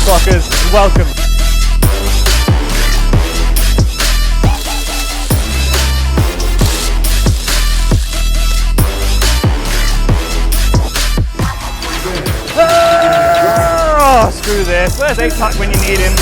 motherfuckers. Welcome. Oh, screw this. Where's A-Tuck when you need him?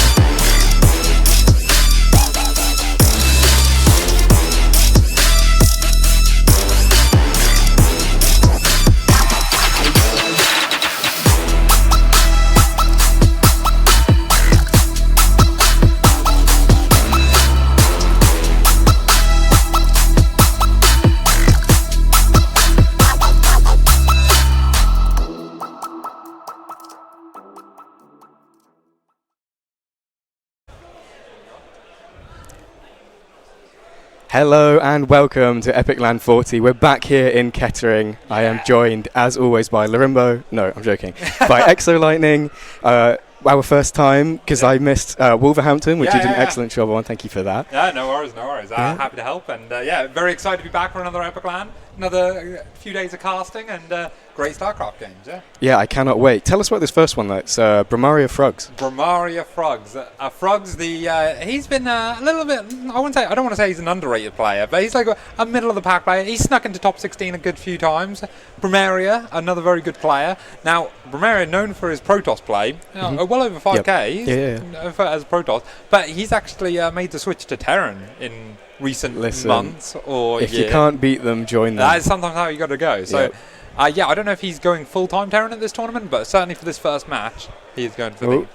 Hello and welcome to Epic Land 40. We're back here in Kettering. I am joined, as always, by Larimbo. No, I'm joking. By Exo Lightning. Our first time, because I missed Wolverhampton, which you did an excellent job on. Thank you for that. Yeah, no worries. Happy to help. And very excited to be back for another Epic Land. Another few days of casting and great StarCraft games, Yeah, I cannot wait. Tell us about this first one, though. It's Bromaria frungs. Bromaria frungs. Frungs, he's been a little bit, I don't want to say he's an underrated player, but he's like a middle of the pack player. He's snuck into top 16 a good few times. Bromaria, another very good player. Now, Bromaria, known for his Protoss play, well over 5k as a Protoss, but he's actually made the switch to Terran in recent months or if you can't beat them, join them. That is sometimes how you got to go. So, I don't know if he's going full-time Terran at this tournament, but certainly for this first match, he's going for the...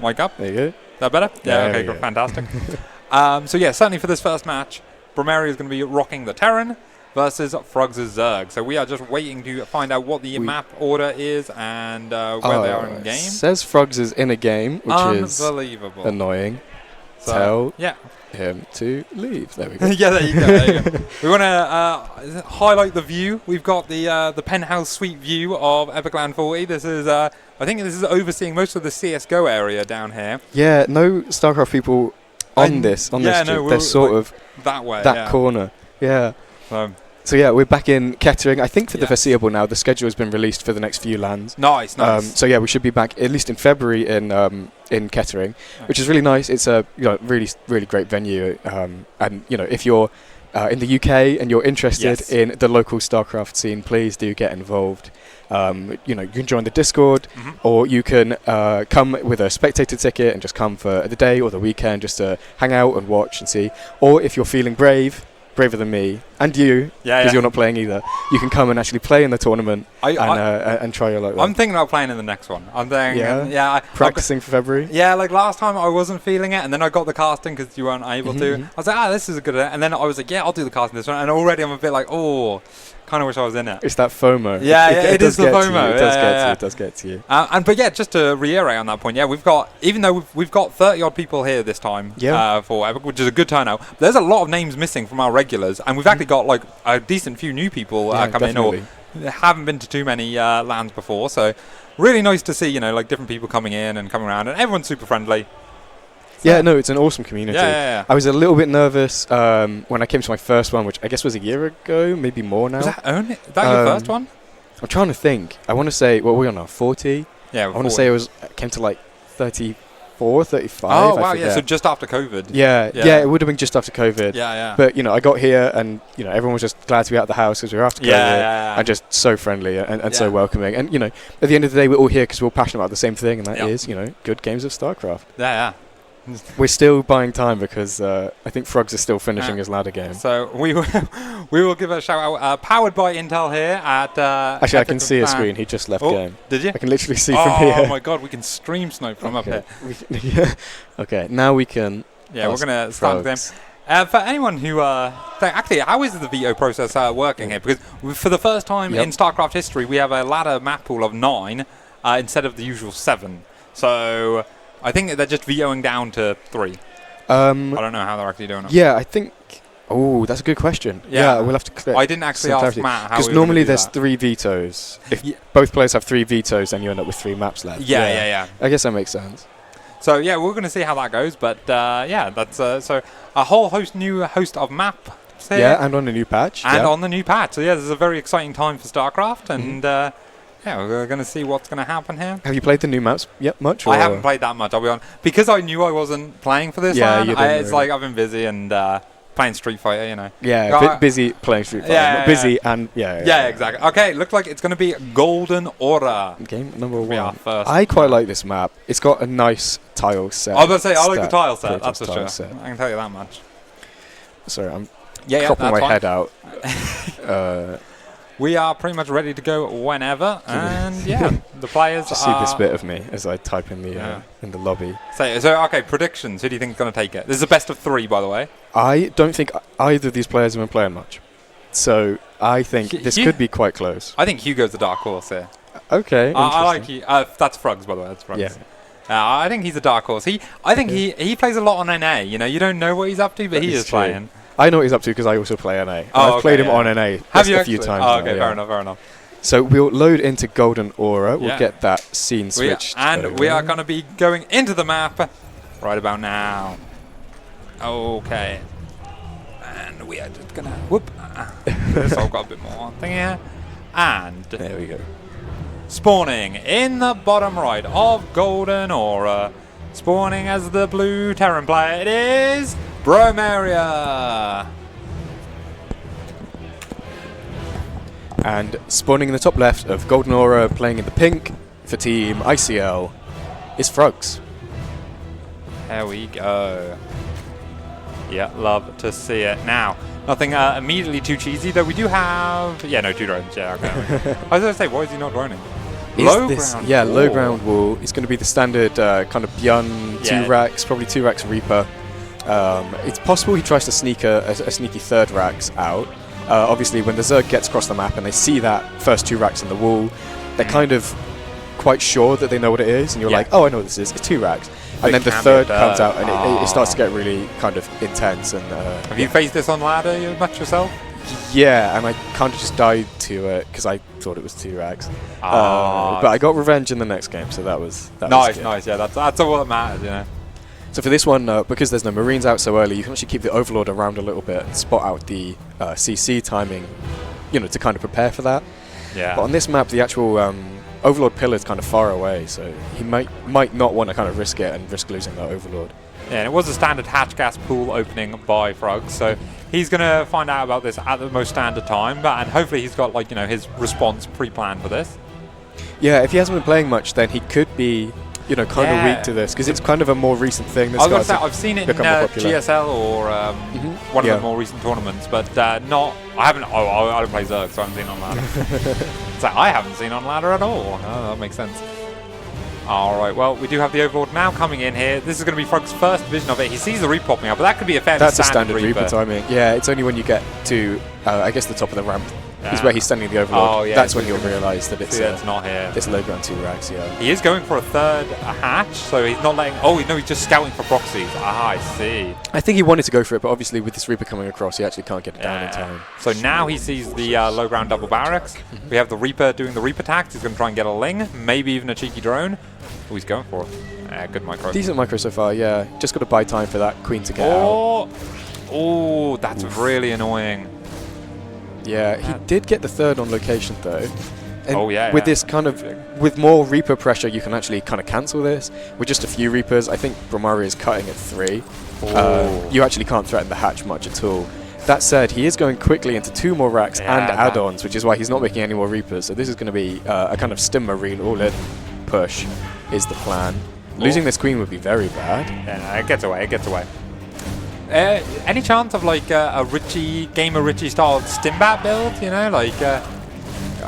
Wake up. There you go. Is that better? Yeah, okay, good, fantastic. Certainly for this first match, Bromaria is going to be rocking the Terran versus Fruggs' Zerg. So we are just waiting to find out what the map order is and where they are in the game. It says Fruggs is in a game, which is annoying. So him to leave. There we go. There you go. We want to highlight the view. We've got the penthouse suite view of Epic Land 40. This is, I think this is overseeing most of the CSGO area down here. Yeah, no StarCraft people on this street. They're sort of that way, that corner. Yeah. So yeah, we're back in Kettering. I think for the foreseeable now. The schedule has been released for the next few lands. Nice. So yeah, we should be back at least in February in Kettering, which is really nice. It's a really great venue, and if you're in the UK and you're interested in the local StarCraft scene, please do get involved. You can join the Discord, or you can come with a spectator ticket and just come for the day or the weekend just to hang out and watch and see. Or if you're feeling braver than me and you, because you're not playing either, you can come and actually play in the tournament and try your luck. I'm thinking about playing in the next one. I'm thinking, practicing for February. Yeah, like last time I wasn't feeling it, and then I got the casting because you weren't able to. I was like, this is a good, and then I was like, I'll do the casting this one, and already I'm a bit like, kind of wish I was in it. It's that FOMO. It is the FOMO. It does get to you. Just to reiterate on that point, we've got, even though we've got 30 odd people here this time for Epic, which is a good turnout. There's a lot of names missing from our regulars, and we've actually got like a decent few new people come in or haven't been to too many lands before. So really nice to see, like different people coming in and coming around, and everyone's super friendly. So it's an awesome community. I was a little bit nervous when I came to my first one, which I guess was a year ago, maybe more now. Was that your first one? I'm trying to think. I want to say, what were we on now, 40? Yeah, I want to say I came to like 34, 35. Oh, wow, so just after COVID. Yeah, it would have been just after COVID. Yeah. But, I got here and, everyone was just glad to be out of the house because we were after COVID. And just so friendly and so welcoming. And, at the end of the day, we're all here because we're all passionate about the same thing, and that is, good games of StarCraft. Yeah. We're still buying time because I think Fruggs is still finishing his ladder game. So we will give a shout out. Powered by Intel here at. Actually, I can see a screen. He just left game. Did you? I can literally see from here. Oh my god, we can stream snipe from up here. Okay, now we can. Yeah, we're gonna start them. For anyone who actually, how is the veto process working here? Because for the first time in StarCraft history, we have a ladder map pool of 9 instead of the usual 7. So. I think they're just vetoing down to 3. I don't know how they're actually doing it. Yeah, I think... Oh, that's a good question. Yeah, we'll have to... I didn't actually ask Matt how because normally there's 3 vetoes. If both players have 3 vetoes, then you end up with 3 maps left. Yeah. I guess that makes sense. So, we're going to see how that goes. But, that's... so, a whole new host of map. Yeah, and on a new patch. On the new patch. So, this is a very exciting time for StarCraft. And... Yeah, we're going to see what's going to happen here. Have you played the new maps yet much? I or- haven't played that much, I'll be honest. Because I knew I wasn't playing for this Yeah, one, you didn't it's really. like I've been busy and playing Street Fighter, you know. Yeah, Uh, busy playing Street Fighter. yeah, not busy and Yeah, exactly. Okay, looks like it's going to be Golden Aura. Game number We are one. first. I quite like this map. It's got a nice tile set. I was about to say, I like the tile set, Kratos that's for tile sure. set. I can tell you that much. Sorry, I'm Yeah, cropping that's my fine. head out. We are pretty much ready to go whenever, and yeah, the players Just see are... this bit of me as I type in the lobby. So, okay, predictions. Who do you think is going to take it? This is a best of 3, by the way. I don't think either of these players have been playing much, so I think this could be quite close. I think Hugo's the dark horse here. Okay, I like interesting. you. That's Frungs, by the way. That's Frungs. Yeah. I think he's a dark horse. I think he plays a lot on NA. You know, you don't know what he's up to, but That he is is true. playing. I know what he's up to because I also play NA. Oh, I've played okay, him yeah. on NA Have you a few actually? times. Oh, now, okay, yeah. fair enough. So we'll load into Golden Aura. We'll Yeah. get that scene switched. We are going to be going into the map right about now. Okay. And we are just going to... Whoop. So I've got a bit more thing here. And There we go. spawning in the bottom right of Golden Aura. Spawning as the blue Terran player. It is Bromaria. And spawning in the top left of Golden Aura, playing in the pink for Team ICL, is Frungs. There we go. Yeah, love to see it. Now, nothing immediately too cheesy, though we do have... Yeah, no, 2 drones. Yeah, okay. I was going to say, why is he not droning? Low ground. Yeah, low wall. ground wall. It's going to be the standard kind of Beyond Yeah. 2 racks, probably 2 racks Reaper. It's possible he tries to sneak a sneaky 3rd racks out. Obviously, when the Zerg gets across the map and they see that first 2 racks in the wall, they're kind of quite sure that they know what it is, and you're Yeah. like, oh, I know what this is. It's 2 racks. But And it then the can be a 3rd comes third. out, and it starts to get really kind of intense. And Have you faced this on ladder much yourself? yeah, and I kind of just died to it because I thought it was 2 racks. Ah, But I got revenge in the next game, so that was nice, good. nice. Yeah, that's all that matters, you know. So for this one, because there's no Marines out so early, you can actually keep the Overlord around a little bit and spot out the CC timing, you know, to kind of prepare for that. Yeah. But on this map, the actual Overlord pillar is kind of far away, so he might not want to kind of risk it and risk losing that Overlord. Yeah, and it was a standard hatch gas pool opening by Frog, so he's going to find out about this at the most standard time, and hopefully he's got, like, you know, his response pre-planned for this. Yeah, if he hasn't been playing much, then he could be, you know, kind of weak to this, because it's kind of a more recent thing. I was going to say, I've seen it in become more popular. GSL or one Yeah. of the more recent tournaments, but not... I haven't... Oh, I don't play Zerg, so I haven't seen it on ladder. So I haven't seen on ladder at all. Oh, that makes sense. Alright, well, we do have the Overlord now coming in here. This is going to be Frog's first vision of it. He sees the Reap popping up, but that could be a fairly That's a standard standard Reaper timing. Yeah, it's only when you get to, I guess, the top of the ramp. Is where he's sending the Overlord. Oh, yeah, That's so when you'll realise that it's not here. this low ground 2 racks, yeah. He is going for a 3rd hatch, so he's not letting... Oh, no, he's just scouting for proxies. Ah, I see. I think he wanted to go for it, but obviously with this Reaper coming across, he actually can't get it down in time. So now he sees the low ground double barracks. We have the Reaper doing the Reaper attacks. He's going to try and get a Ling, maybe even a cheeky drone. Oh, he's going for it. Good micro. Decent micro so far, yeah. Just got to buy time for that Queen to get out. Oh, that's really annoying. Yeah, he did get the 3rd on location though. And with this kind of, with more Reaper pressure, you can actually kind of cancel this. With just a few Reapers, I think Bromaria is cutting at 3. You actually can't threaten the hatch much at all. That said, he is going quickly into 2 more racks and add-ons, which is why he's not making any more Reapers. So this is going to be a kind of Stim Marine all-in push is the plan. Losing this Queen would be very bad. Yeah, no, it gets away, it gets away. Any chance of like a Gamer Richie style Stimbat build, you know, like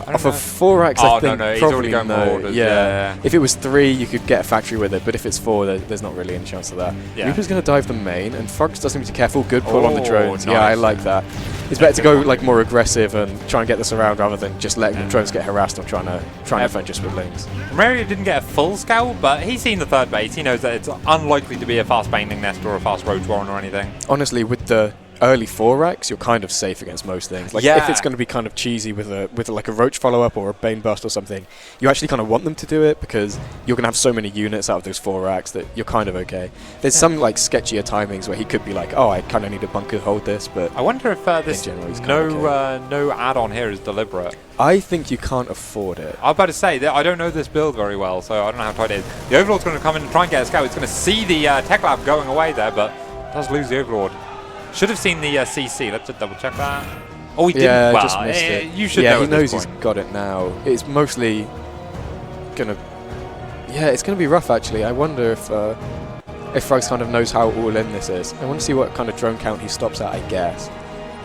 Off of 4 racks, I think no, he's probably already going no. for orders. Yeah. If it was 3, you could get a factory with it, but if it's 4, there's not really any chance of that. Yeah. Reaper's going to dive the main, and Frog's doesn't need to be careful. Good pull on the Oh, drones. nice. Yeah, I like that. It's better to go like more aggressive and try and get this around rather than just letting the drones get harassed or trying to defend just with links. Mario didn't get a full scout, but he's seen the 3rd base. He knows that it's unlikely to be a fast Baneling Nest or a fast Roach Warren or anything. Honestly, with the early 4 racks, you're kind of safe against most things. Like if it's going to be kind of cheesy with like a roach follow-up or a bane burst or something, you actually kind of want them to do it because you're going to have so many units out of those 4 racks that you're kind of okay. There's some like sketchier timings where he could be like, oh, I kind of need a bunker to hold this, but I wonder if this no add-on here is deliberate. I think you can't afford it. I was about to say that I don't know this build very well, so I don't know how tight it is. The Overlord's going to come in and try and get a scout. It's going to see the Tech Lab going away there, but does lose the Overlord. Should have seen the CC. Let's just double check that. Oh, he didn't. Well, just missed it. You should know. Yeah, he knows he's got it now. It's mostly gonna. Yeah, it's gonna be rough actually. I wonder if Fruggs kind of knows how all in this is. I want to see what kind of drone count he stops at. I guess.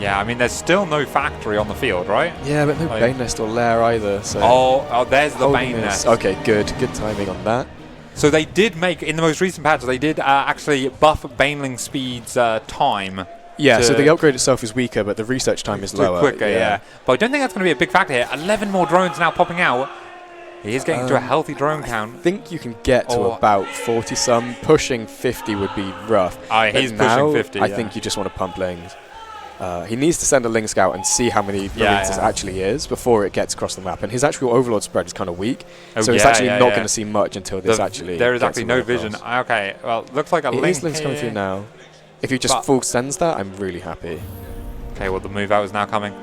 Yeah, I mean, there's still no factory on the field, right? Yeah, but no Bane Nest or Lair either. So. Oh, there's the Bane Nest. Okay, good timing on that. So they did make, in the most recent patch, they did actually buff Baneling Speed's time. Yeah, so the upgrade itself is weaker, but the research time is lower. Quicker, yeah. But I don't think that's going to be a big factor here. 11 more drones now popping out. He is getting to a healthy drone count. I think you can get to about 40-some. Pushing 50 would be rough. He's pushing 50, I think you just want to pump Lings. He needs to send a Ling Scout and see how many Marines this actually is before it gets across the map. And his actual Overlord spread is kind of weak, so it's actually not going to see much until this actually. There is actually no vision. Okay, well, looks like a Ling's coming through now. If he just full sends that, I'm really happy. Okay, well, the move out is now coming.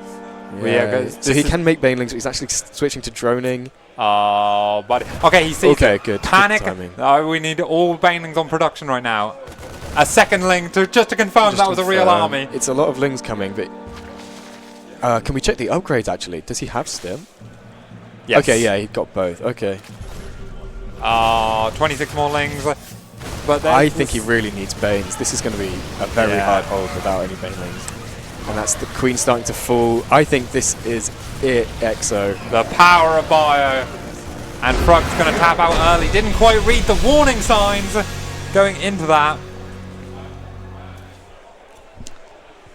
Yeah, so he can make Banelings, but he's actually switching to droning. Oh, buddy. Okay, he sees it. Good. Panic. Good we need all Banelings on production right now. A second Ling just to confirm that was a real army. It's a lot of Lings coming, but can we check the upgrades actually? Does he have Stim? Yes. Okay, yeah, he got both. Okay. 26 more Lings. But I think he really needs Banes. This is going to be a very hard hold without any Banelings. And that's the Queen starting to fall. I think this is it, Exo. The power of Bio. And Frug's going to tap out early. Didn't quite read the warning signs going into that.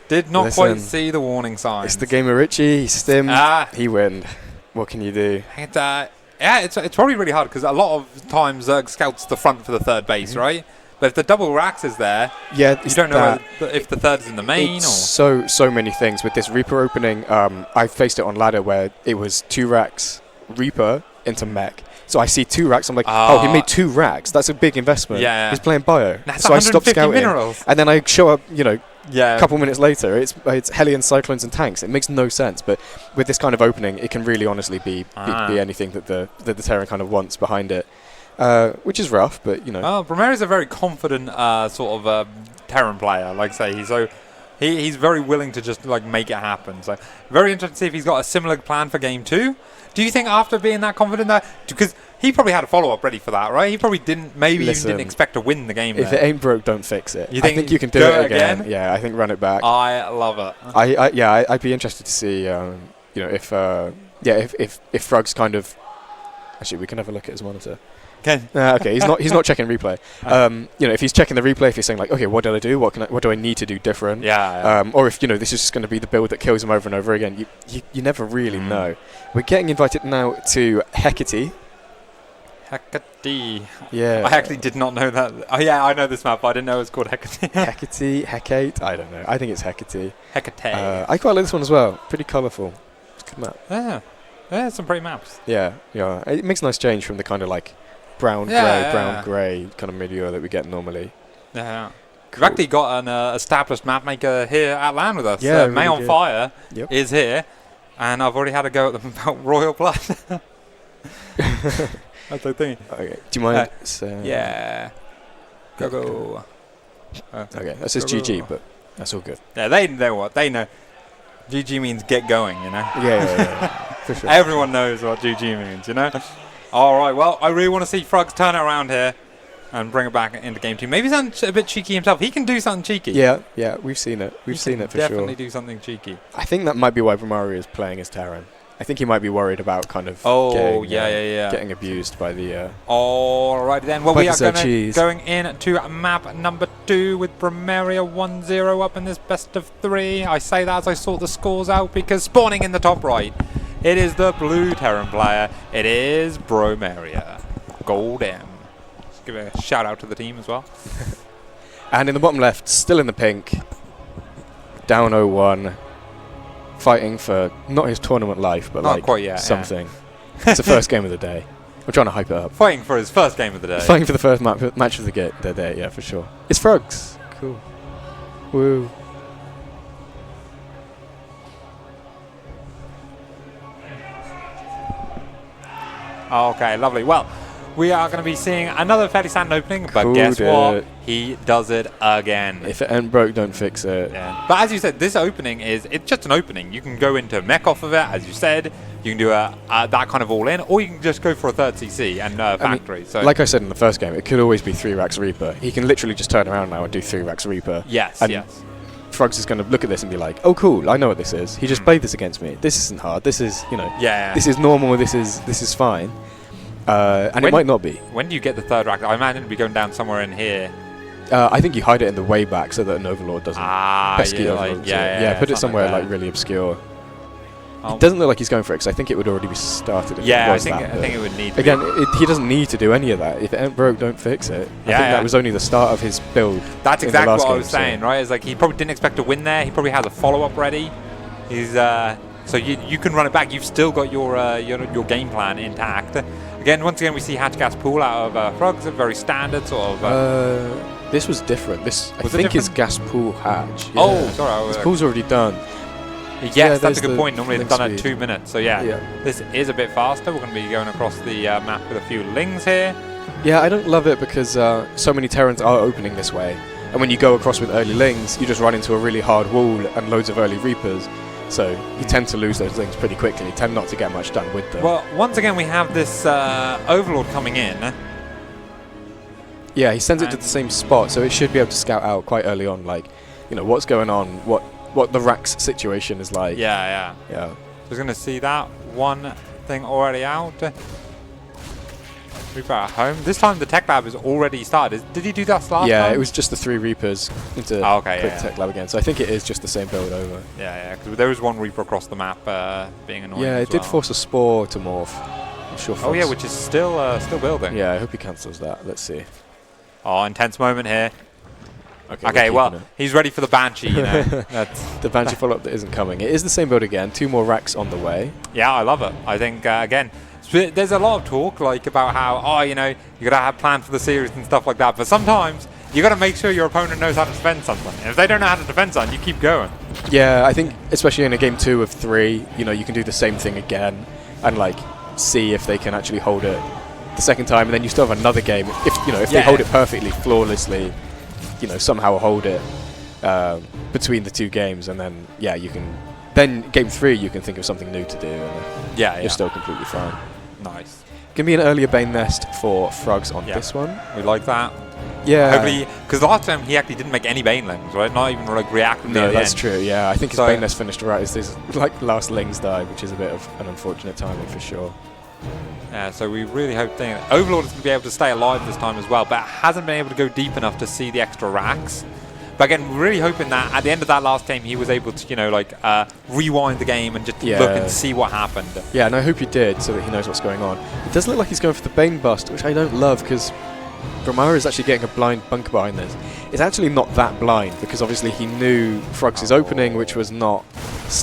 Did not quite see the warning signs. It's the game of Richie. Stim. He win. What can you do? Yeah, it's probably really hard because a lot of times Zerg scouts the front for the third base, right? But if the double racks is there, you don't know if the third is in the main. So many things with this Reaper opening. I faced it on ladder where it was 2 racks Reaper into mech. So I see 2 racks. I'm like, oh, he made 2 racks. That's a big investment. Yeah. He's playing Bio. That's so I stopped scouting. Minerals. And then I show up, a couple minutes later, it's Hellions, Cyclones, and tanks. It makes no sense. But with this kind of opening, it can really honestly be anything that the Terran kind of wants behind it. Which is rough, but Bromaria is a very confident sort of Terran player. Like I say, he's very willing to just make it happen. So very interested to see if he's got a similar plan for game 2. Do you think after being that confident because he probably had a follow-up ready for that, right? He probably didn't even didn't expect to win the game. If it ain't broke, don't fix it. I think you can do it again. Yeah, I think run it back. I love it. I'd be interested to see if Frug's kind of actually we can have a look at his monitor. Okay, he's not checking replay. If he's checking the replay, if he's saying okay, what did I do? What do I need to do different? Or if this is just going to be the build that kills him over and over again, you never really know. We're getting invited now to Hecate. Hecate. Yeah. I actually did not know that. Oh yeah, I know this map, but I didn't know it was called Hecate. Hecate. I don't know. I think it's Hecate. Hecate. I quite like this one as well. Pretty colourful. It's a good map. Yeah, some pretty maps. Yeah. It makes a nice change from the kind of brown grey kind of milieu that we get normally. Yeah. Cool. We've actually got an established map maker here at LAN with us. Yeah, really May on good. Fire is here, and I've already had a go at them about Royal Blood. That's the thing. Okay. Do you mind? Yeah. Go. Okay, that says GG, but that's all good. Yeah, they know what they know. GG means get going, Yeah. For sure. Everyone knows what GG means, All right, well, I really want to see Fruggs turn it around here and bring it back into game 2. Maybe something a bit cheeky himself. He can do something cheeky. Yeah, we've seen it. We've seen it for sure. Definitely do something cheeky. I think that might be why Bromaria is playing as Terran. I think he might be worried about kind of getting abused by the... All right, then. Well, we are going in to map number 2 with Bromaria 1-0 up in this best of 3. I say that as I sort the scores out because spawning in the top right, it is the blue Terran player. It is Bromaria. Gold M. Just give a shout out to the team as well. And in the bottom left, still in the pink, down 0-1, fighting for not his tournament life, but Not like quite yet, something. It's the first game of the day. I'm trying to hype it up. Fighting for his first game of the day. Fighting for the first match of the day, yeah, for sure. It's Frungs. Cool. Woo. Okay, lovely. Well, we are going to be seeing another fairly standard opening, but Cool, guess what? dude. He does it again. If it ain't broke, don't fix it. Yeah. But as you said, this opening it's just an opening. You can go into mech off of it, as you said. You can do that kind of all in, or you can just go for a third CC and factory. So, like I said in the first game, it could always be 3 racks Reaper. He can literally just turn around now and do 3 racks Reaper. yes, and yes. Frungs is going to look at this and be like, "Oh, cool! I know what this is. He just played this against me. This isn't hard. This is, Yeah. this is normal. This is fine." And it might not be. When do you get the third rack? I imagine it'd be going down somewhere in here. I think you hide it in the way back so that an Overlord doesn't pesky yeah, Overlord. like, Yeah, put it somewhere like like really obscure. It doesn't look like he's going for it because I think it would already be started. If Yeah, it I was think that, I think it would need to again, be. he doesn't need to do any of that. If it ain't broke, don't fix it. I think Yeah. that was only the start of his build. That's in the exactly last what I game, was so- saying, right? It's like he probably didn't expect to win there. He probably has a follow-up ready. He's so you can run it back. You've still got your game plan intact. Once again, we see Hatch Gas Pool out of Frungs, a very standard sort of. This was different. This I Was it think is different? gas pool hatch. Oh, Yeah. sorry. His pool's already done. Yes, yeah, that's there's a good the point. Normally it's link done at speed. 2 minutes. So yeah, this is a bit faster. We're going to be going across the map with a few lings here. Yeah, I don't love it because so many Terrans are opening this way. And when you go across with early lings, you just run into a really hard wall and loads of early Reapers. So you tend to lose those lings pretty quickly. You tend not to get much done with them. Well, once again, we have this Overlord coming in. Yeah, he sends it to the same spot, so it should be able to scout out quite early on, like, what's going on, what the Rax situation is like. Yeah. Yeah. We're going to see that one thing already out. Reaper at home. This time the tech lab is already started. Did he do that last Yeah, time? it was just the 3 Reapers into quick tech lab again, so I think it is just the same build over. Yeah, because there was one Reaper across the map being annoying. Yeah, it did force a Spore to morph. I'm sure. Oh yeah, which is still building. Yeah, I hope he cancels that. Let's see. Oh, intense moment here. Okay, well, he's ready for the Banshee, That's the Banshee follow-up that isn't coming. It is the same build again. 2 more racks on the way. Yeah, I love it. I think, again, there's a lot of talk about how, you got to have plans for the series and stuff like that. But sometimes you got to make sure your opponent knows how to defend something. And if they don't know how to defend something, you keep going. Yeah, I think especially in a game 2 of 3, you can do the same thing again and see if they can actually hold it the second time, and then you still have another game. If they hold it perfectly, flawlessly, somehow hold it between the 2 games, and then you can. Then game 3, you can think of something new to do. And you're still completely fine. Nice. Gonna be an earlier Bane Nest for Frungs on this one. We like that. Yeah. Hopefully, because last time he actually didn't make any Banelings, right? Not even reactively. No, that's true. Yeah, I think his So- Bane Nest finished right as his last Lings died, which is a bit of an unfortunate timing for sure. Yeah, so we really hope that Overlord is going to be able to stay alive this time as well, but hasn't been able to go deep enough to see the extra racks. But again, we're really hoping that at the end of that last game, he was able to, rewind the game and just look and see what happened. Yeah, and I hope he did, so that he knows what's going on. It does look like he's going for the Bane Bust, which I don't love, because Bromaria is actually getting a blind bunker behind this. It's actually not that blind, because obviously he knew Frungs' opening, which was not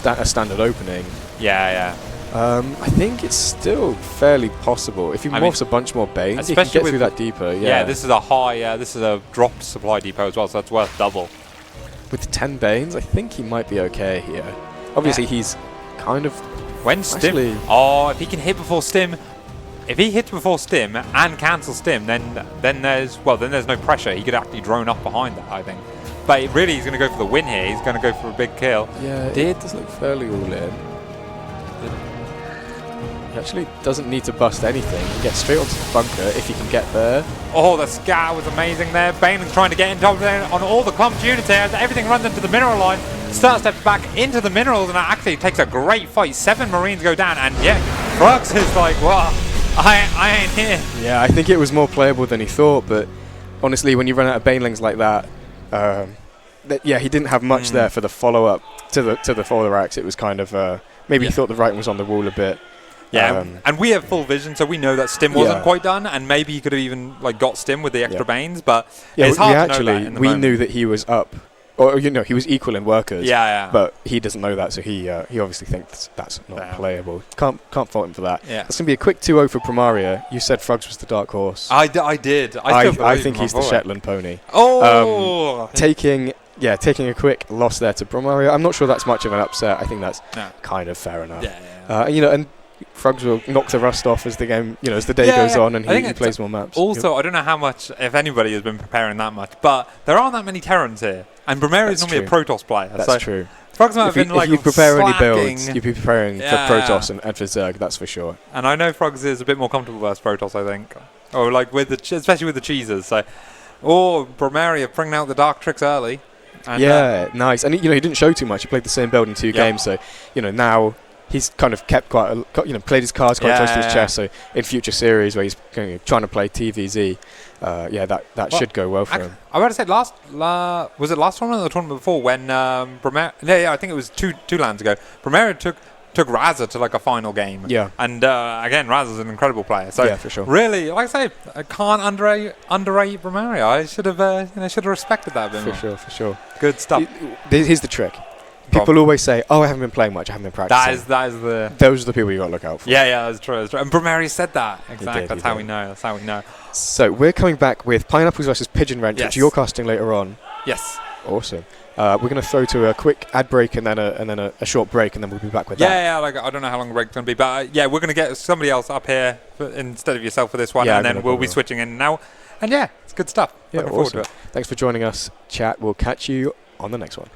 a standard opening. Yeah. I think it's still fairly possible. If he morphs a bunch more Banes, he can get through that deeper. Yeah, this is a dropped supply depot as well, so that's worth double. With 10 Banes, I think he might be okay here. Obviously, he's kind of... When Stim... if he can hit before Stim... If he hits before Stim and cancels Stim, then there's no pressure. He could actually drone up behind that, I think. But really, he's going to go for the win here. He's going to go for a big kill. Yeah, it does look fairly all in. He actually doesn't need to bust anything. He gets straight onto the bunker if he can get there. Oh, the scout was amazing there. Baneling's trying to get in top there on all the clumped units here. Everything runs into the mineral line. Start steps back into the minerals and actually takes a great fight. 7 Marines go down, and Frungs is like, wow, I ain't here. Yeah, I think it was more playable than he thought, but honestly, when you run out of Banelings like that, he didn't have much there for the follow-up to the follow racks. It was kind of maybe he thought the writing was on the wall a bit. Yeah, and we have full vision, so we know that Stim wasn't quite done, and maybe he could have even got Stim with the extra Banes, but it's hard to know that in the we moment. knew that he was up or he was equal in workers. Yeah. But he doesn't know that, so he obviously thinks that's not playable. Can't fault him for that. Yeah. It's gonna be a quick 2-0 for Bromaria. You said Fruggs was the dark horse. I did. I think he's the Shetland pony. Oh. Taking a quick loss there to Bromaria. I'm not sure that's much of an upset. I think that's kind of fair enough. Yeah. And Fruggs will knock the rust off as the game, as the day goes on and he plays more maps. Also, I don't know how much, if anybody has been preparing that much, but there aren't that many Terrans here, and Bromaria is normally a Protoss player. That's true. Fruggs might have been if you prepare any slacking. builds, you'd be preparing for Protoss and for Zerg, that's for sure. And I know Fruggs is a bit more comfortable versus Protoss, I think, or like especially with the cheeses. So, Bromaria bringing out the dark tricks early. And nice. And he didn't show too much. He played the same build in 2 games, so now he's kind of kept played his cards quite close to his chest. So in future series where he's trying to play TVZ, that should go well for him. I was about to say was it last tournament or the tournament before when Bromaria? Yeah, I think it was two lands ago. Bromaria took Raza to like a final game. Yeah. And again, Raza's an incredible player. So yeah, for sure. Really, like I say, I can't underrate Bromaria. I should have respected that a bit more. For sure. Good stuff. Here's the trick. People always say, "Oh, I haven't been playing much. I haven't been practicing." Those are the people you got to look out for. Yeah, that's true. And Bromaria said that. Exactly. That's how we know. So we're coming back with Pineapples versus Pigeon Wrench, which you're casting later on. Yes. Awesome. We're going to throw to a quick ad break and then a short break, and then we'll be back with that. Yeah. Like I don't know how long the break's going to be, but we're going to get somebody else up here instead of yourself for this one, and then we'll be switching in now. And it's good stuff. Looking forward to it. Thanks for joining us, chat. We'll catch you on the next one.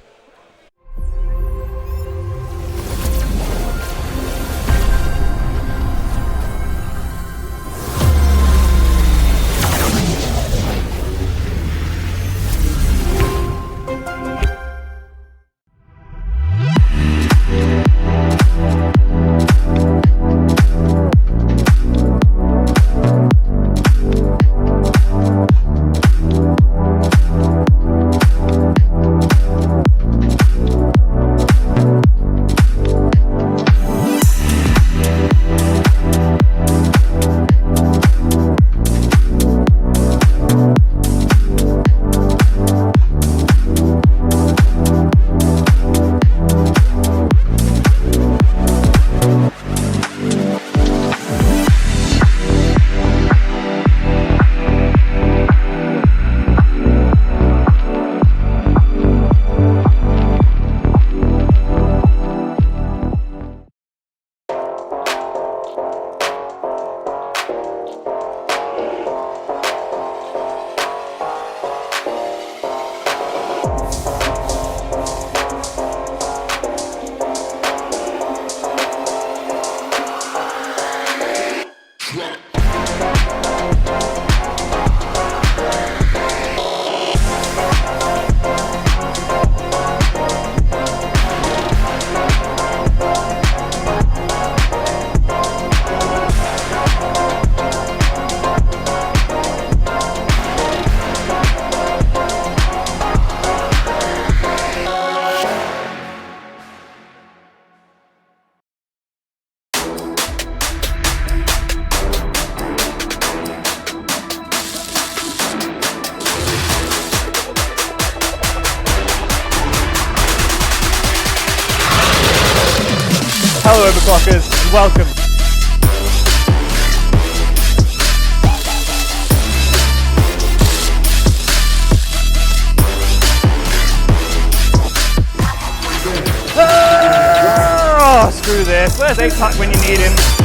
Hello overclockers, and welcome. Screw this. Where's 8-pack when you need him?